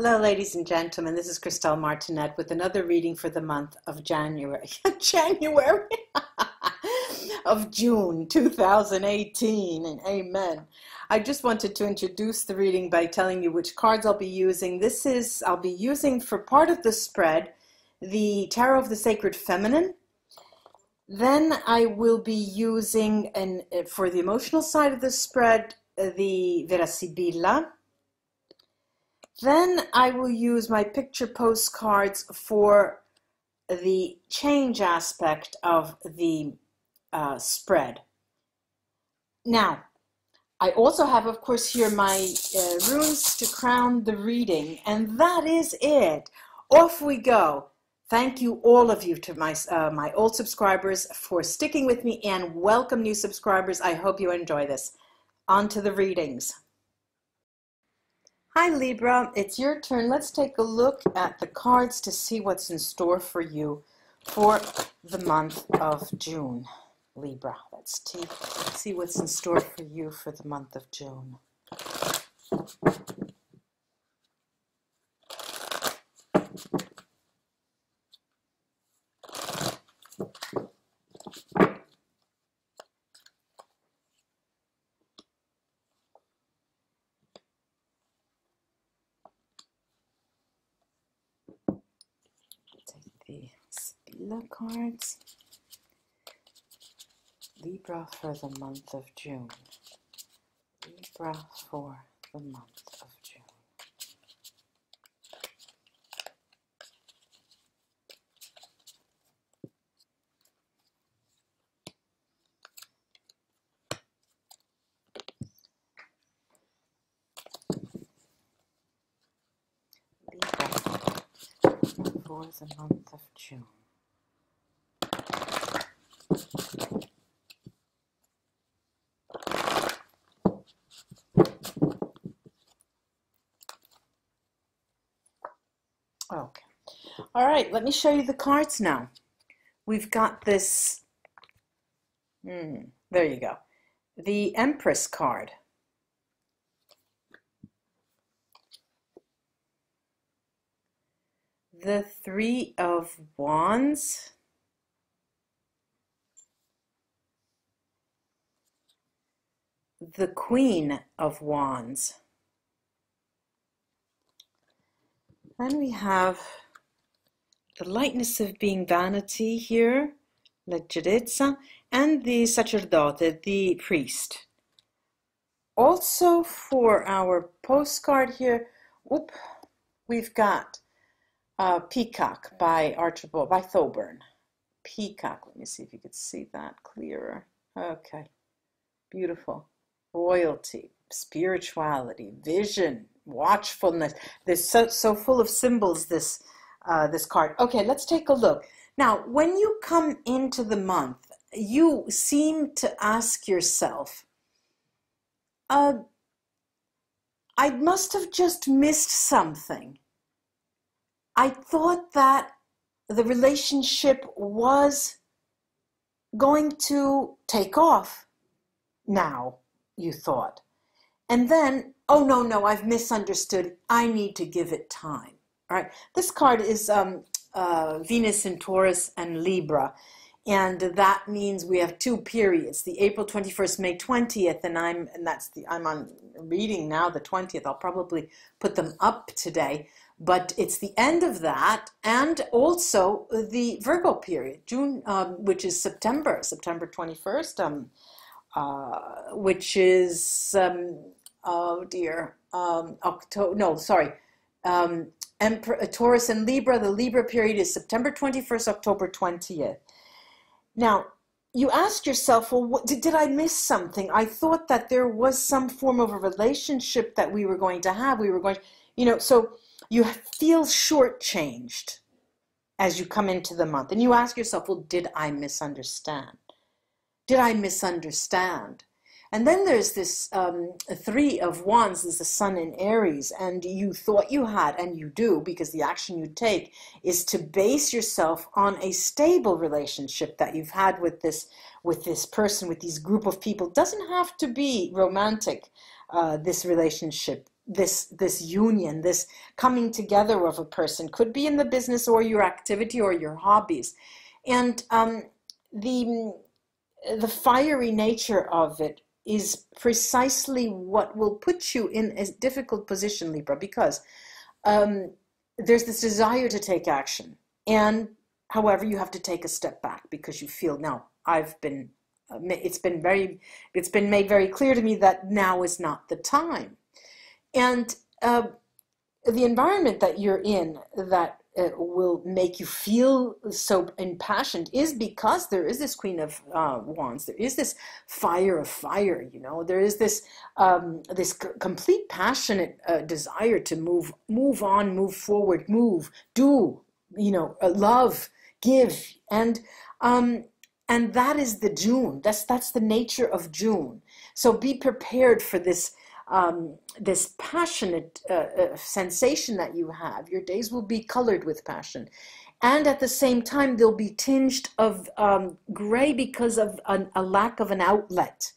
Hello, ladies and gentlemen. This is Christelle Martinette with another reading for the month of January. January of June 2018. And amen. I just wanted to introduce the reading by telling you which cards I'll be using. I'll be using for part of the spread the Tarot of the Sacred Feminine. Then I will be using, for the emotional side of the spread, the VERA SIBILLA. Then I will use my picture postcards for the change aspect of the spread. Now, I also have, of course, here my runes to crown the reading, and that is it. Off we go. Thank you, all of you, to my old subscribers for sticking with me, and welcome new subscribers. I hope you enjoy this. On to the readings. Hi Libra, it's your turn. Let's take a look at the cards to see what's in store for you for the month of June. Libra, let's see what's in store for you for the month of June. The Sibilla cards. Libra for the month of June. Libra for the month of June. Libra for the month of June. Okay. All right, let me show you the cards now. We've got this, there you go, the Empress card. The Three of Wands. The Queen of Wands. Then we have the lightness of being vanity here, leggerezza, and the sacerdote, the priest. Also for our postcard here, we've got Peacock by Thoburn. Peacock, let me see if you could see that clearer. Okay, beautiful. Royalty, spirituality, vision, watchfulness. This so full of symbols, this card. Okay, let's take a look. Now, when you come into the month, you seem to ask yourself, I must have just missed something. I thought that the relationship was going to take off now, you thought. And then, oh, no, I've misunderstood. I need to give it time. All right. This card is Venus in Taurus and Libra. And that means we have two periods, the April 21st, May 20th, and I'm on reading now the 20th. I'll probably put them up today. But it's the end of that, and also the Virgo period, June, which is September 21st, which is, Taurus and Libra. The Libra period is September 21st, October 20th. Now, you ask yourself, well, did I miss something? I thought that there was some form of a relationship that we were going to have. So you feel shortchanged as you come into the month. And you ask yourself, well, did I misunderstand? Did I misunderstand? And then there's this Three of Wands, there's the Sun in Aries, and you thought you had, and you do, because the action you take is to base yourself on a stable relationship that you've had with this person, with this group of people. It doesn't have to be romantic, this relationship. this union, this coming together of a person, could be in the business or your activity or your hobbies. And the fiery nature of it is precisely what will put you in a difficult position, Libra, because there's this desire to take action. And however, you have to take a step back because you feel, now it's been made very clear to me that now is not the time. And the environment that you're in that will make you feel so impassioned is because there is this Queen of Wands. There is this fire of fire, you know. There is this complete passionate desire to move on, move forward, do, you know, love, give, and that is the June. That's the nature of June. So be prepared for this. This passionate sensation that you have. Your days will be colored with passion. And at the same time, they'll be tinged of gray because of a lack of an outlet.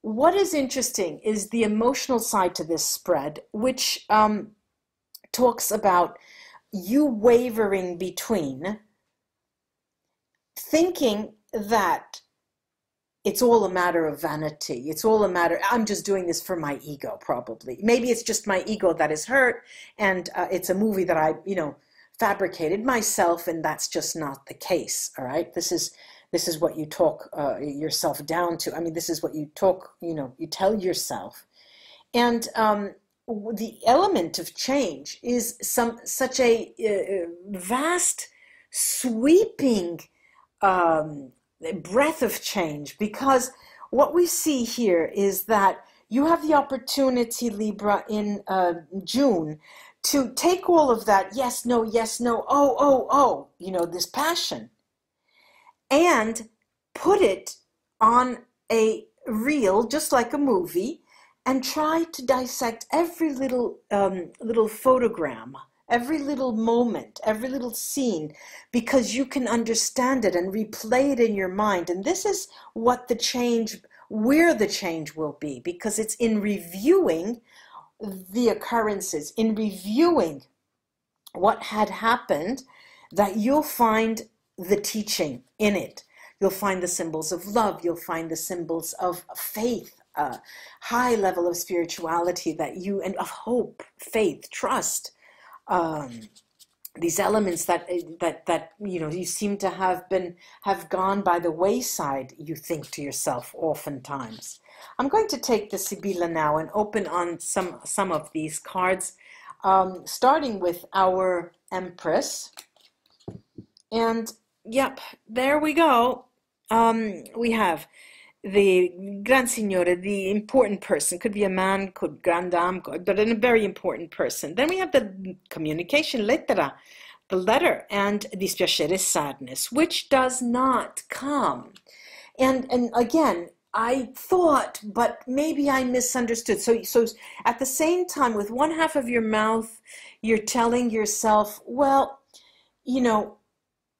What is interesting is the emotional side to this spread, which talks about you wavering between thinking that it's all a matter of vanity. It's all a matter, I'm just doing this for my ego, probably. Maybe it's just my ego that is hurt, and it's a movie that I, you know, fabricated myself, and that's just not the case, all right? This is what you talk yourself down to. I mean, this is what you talk, you know, you tell yourself. And the element of change is such a vast, sweeping breath of change, because what we see here is that you have the opportunity, Libra, in June to take all of that yes, no, oh, you know, this passion, and put it on a reel, just like a movie, and try to dissect every little photogram, every little moment, every little scene, because you can understand it and replay it in your mind. And this is what the change, where the change will be, because it's in reviewing the occurrences, in reviewing what had happened, that you'll find the teaching in it. You'll find the symbols of love. You'll find the symbols of faith, high level of spirituality and of hope, faith, trust. These elements that you know, you seem to have gone by the wayside, you think to yourself oftentimes. I'm going to take the Sibilla now and open on some of these cards, starting with our Empress. And yep, there we go. We have the Gran Signore, the important person. Could be a man, could Grand Dame, but a very important person. Then we have the communication, lettera, the letter, and dispiacere, sadness, which does not come. And again, I thought, but maybe I misunderstood. So at the same time, with one half of your mouth, you're telling yourself, well, you know,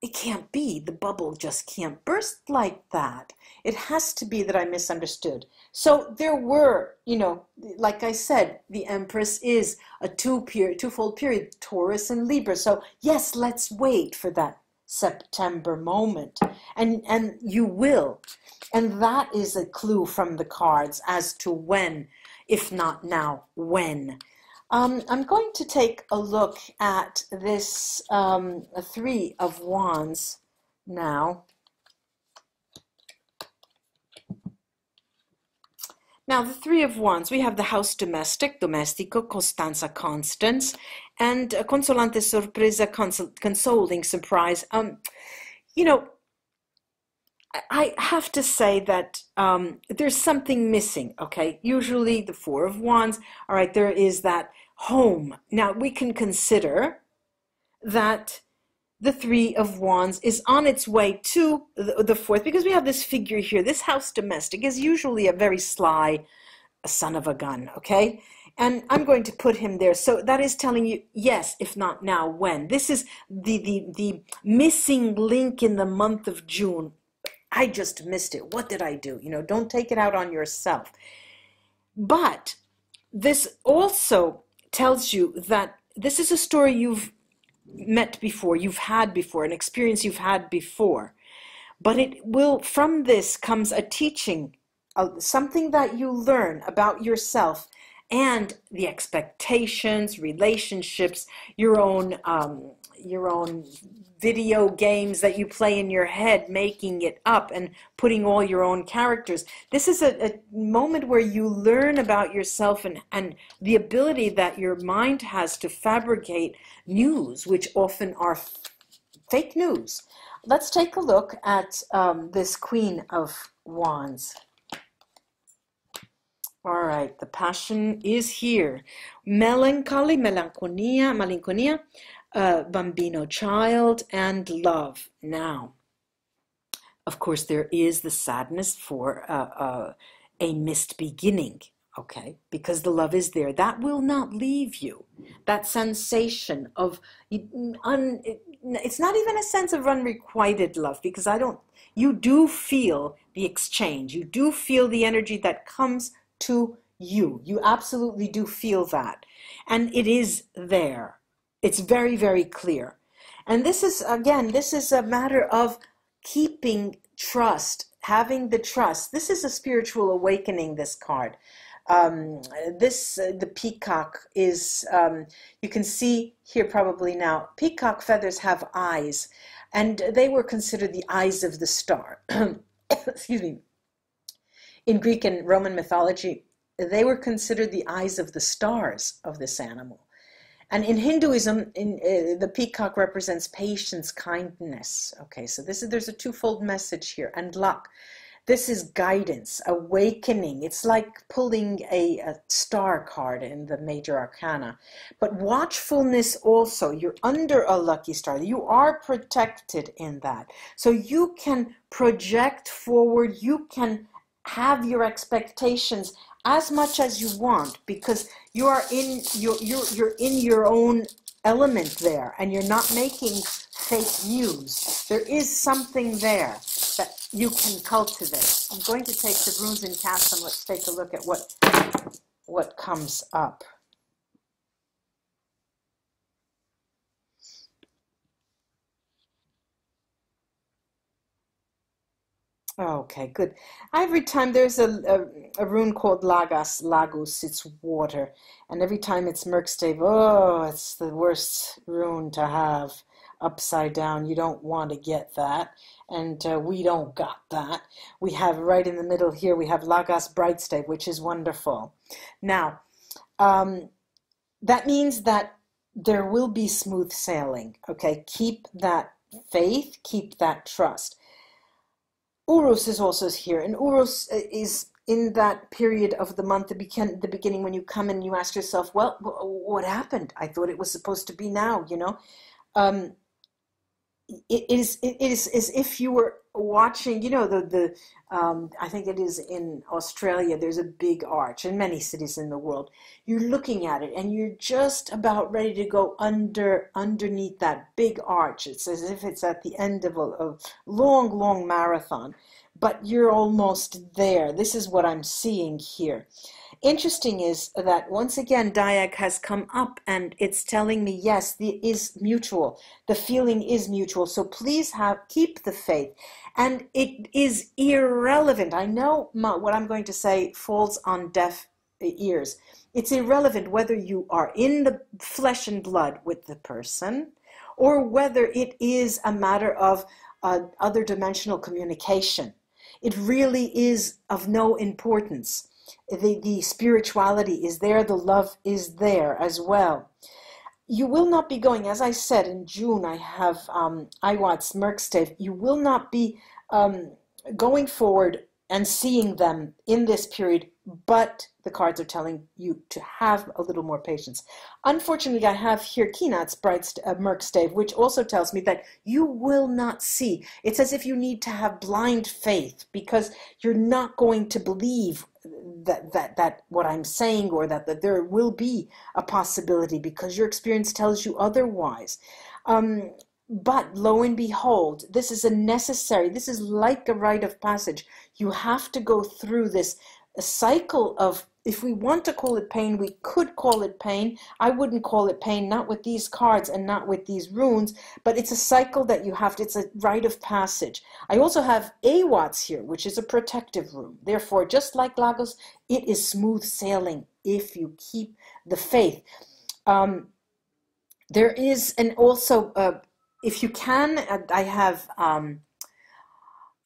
it can't be. The bubble just can't burst like that. It has to be that I misunderstood. So there were, you know, like I said, the Empress is a twofold period, Taurus and Libra. So yes, let's wait for that September moment. And you will. And that is a clue from the cards as to when, if not now, when. I'm going to take a look at this Three of Wands now. Now, the Three of Wands, we have the house domestic, domestico, costanza, constance, and consolante, sorpresa, consoling, surprise. You know, I have to say that there's something missing, okay? Usually the Four of Wands, all right, there is that home. Now, we can consider that the Three of Wands is on its way to the fourth, because we have this figure here. This house domestic is usually a very sly son of a gun, okay? And I'm going to put him there. So that is telling you, yes, if not now, when. This is the missing link in the month of June. I just missed it. What did I do? You know, don't take it out on yourself. But This also tells you that this is a story you've met before, you've had before, an experience you've had before. But it will, from this comes a teaching, something that you learn about yourself and the expectations, relationships, your own video games that you play in your head, making it up and putting all your own characters. This is a moment where you learn about yourself and the ability that your mind has to fabricate news, which often are fake news. Let's take a look at this Queen of Wands. All right, the passion is here. Melancholy, malinconia, bambino, child, and love. Now, of course, there is the sadness for a missed beginning, okay? Because the love is there. That will not leave you. That sensation of, it's not even a sense of unrequited love, because you do feel the exchange. You do feel the energy that comes to you. You absolutely do feel that. And it is there. It's very, very clear. And this is, again, this is a matter of keeping trust, having the trust. This is a spiritual awakening, this card. The peacock is, you can see here probably now, peacock feathers have eyes, and they were considered the eyes of the star. Excuse me. In Greek and Roman mythology, they were considered the eyes of the stars of this animal. And in Hinduism, the peacock represents patience, kindness. Okay, so there's a twofold message here. And luck. This is guidance, awakening. It's like pulling a star card in the major arcana. But watchfulness also. You're under a lucky star. You are protected in that. So you can project forward. You can have your expectations as much as you want, because you are in you're in your own element there, and you're not making fake news. There is something there that you can cultivate. I'm going to take the runes and cast them. Let's take a look at what comes up. Okay, good. Every time there's a rune called Lagus, it's water. And every time it's Merkstave, oh, it's the worst rune to have upside down. You don't want to get that. And we don't got that. We have right in the middle here, we have Lagas Brightstave, which is wonderful. Now, that means that there will be smooth sailing, okay? Keep that faith, keep that trust. Urus is also here, and Urus is in that period of the month, the beginning, when you come and you ask yourself, well, what happened? I thought it was supposed to be now, you know. It is as if you were watching, you know, I think it is in Australia, there's a big arch, in many cities in the world. You're looking at it and you're just about ready to go underneath that big arch. It's as if it's at the end of a long marathon, but you're almost there. This is what I'm seeing here. Interesting is that once again Diag has come up and it's telling me, yes, it is mutual. The feeling is mutual. So please keep the faith. And it is irrelevant. I know what I'm going to say falls on deaf ears. It's irrelevant whether you are in the flesh and blood with the person or whether it is a matter of other dimensional communication. It really is of no importance. The spirituality is there, the love is there as well. You will not be going, as I said, in June I have Iwat's Merkstave. You will not be going forward and seeing them in this period, but the cards are telling you to have a little more patience. Unfortunately, I have here Kinat's Merkstave, which also tells me that you will not see. It's as if you need to have blind faith, because you're not going to believe that what I'm saying, or that there will be a possibility, because your experience tells you otherwise. But lo and behold, this is this is like a rite of passage. You have to go through this cycle of if we want to call it pain, we could call it pain. I wouldn't call it pain, not with these cards and not with these runes, but it's a cycle that you have to, it's a rite of passage. I also have Awats here, which is a protective rune. Therefore, just like Lagos, it is smooth sailing if you keep the faith. There is, and also, if you can, I have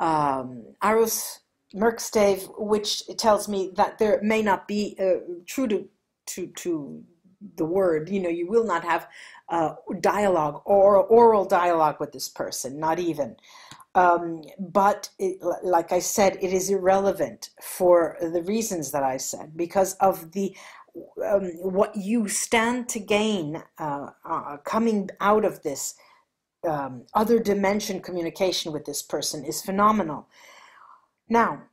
Arus Merkstave, which tells me that there may not be, true to the word, you know, you will not have dialogue or oral dialogue with this person, not even. But like I said, it is irrelevant for the reasons that I said, because of the what you stand to gain coming out of this other dimension communication with this person is phenomenal. Now,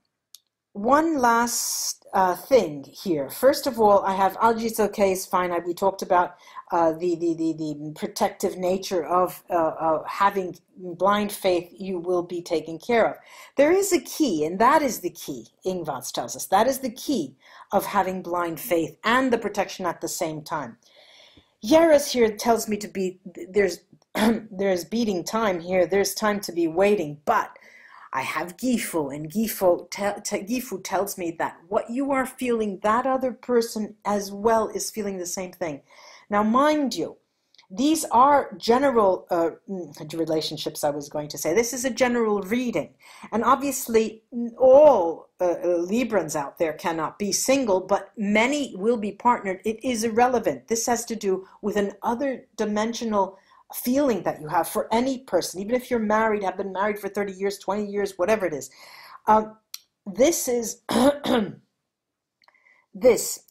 one last thing here. First of all, I have allergies. Okay, it's fine. We talked about the protective nature of having blind faith. You will be taken care of. There is a key, and that is the key. Ingvats tells us that is the key of having blind faith and the protection at the same time. Yaris here tells me to be there's beating time here. There's time to be waiting, but I have Gifu, and Gifu tells me that what you are feeling, that other person as well is feeling the same thing. Now, mind you, these are general relationships, I was going to say. This is a general reading. And obviously, all Librans out there cannot be single, but many will be partnered. It is irrelevant. This has to do with an other dimensional feeling that you have for any person, even if you're married, have been married for 30 years, 20 years, whatever it is. This is, this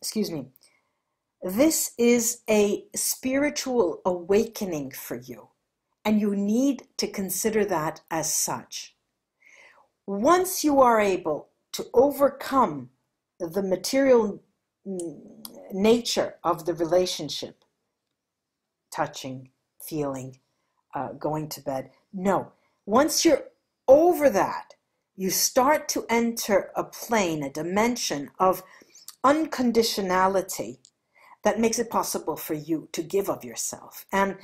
is a spiritual awakening for you, and you need to consider that as such. Once you are able to overcome the material nature of the relationship, touching, feeling, going to bed. No, once you're over that, you start to enter a plane, a dimension of unconditionality that makes it possible for you to give of yourself. And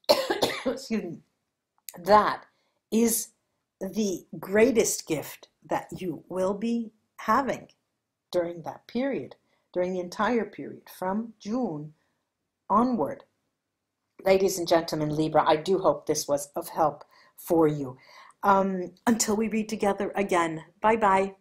excuse me, that is the greatest gift that you will be having during that period, during the entire period, from June onward. Ladies and gentlemen, Libra, I do hope this was of help for you. Until we read together again, bye-bye.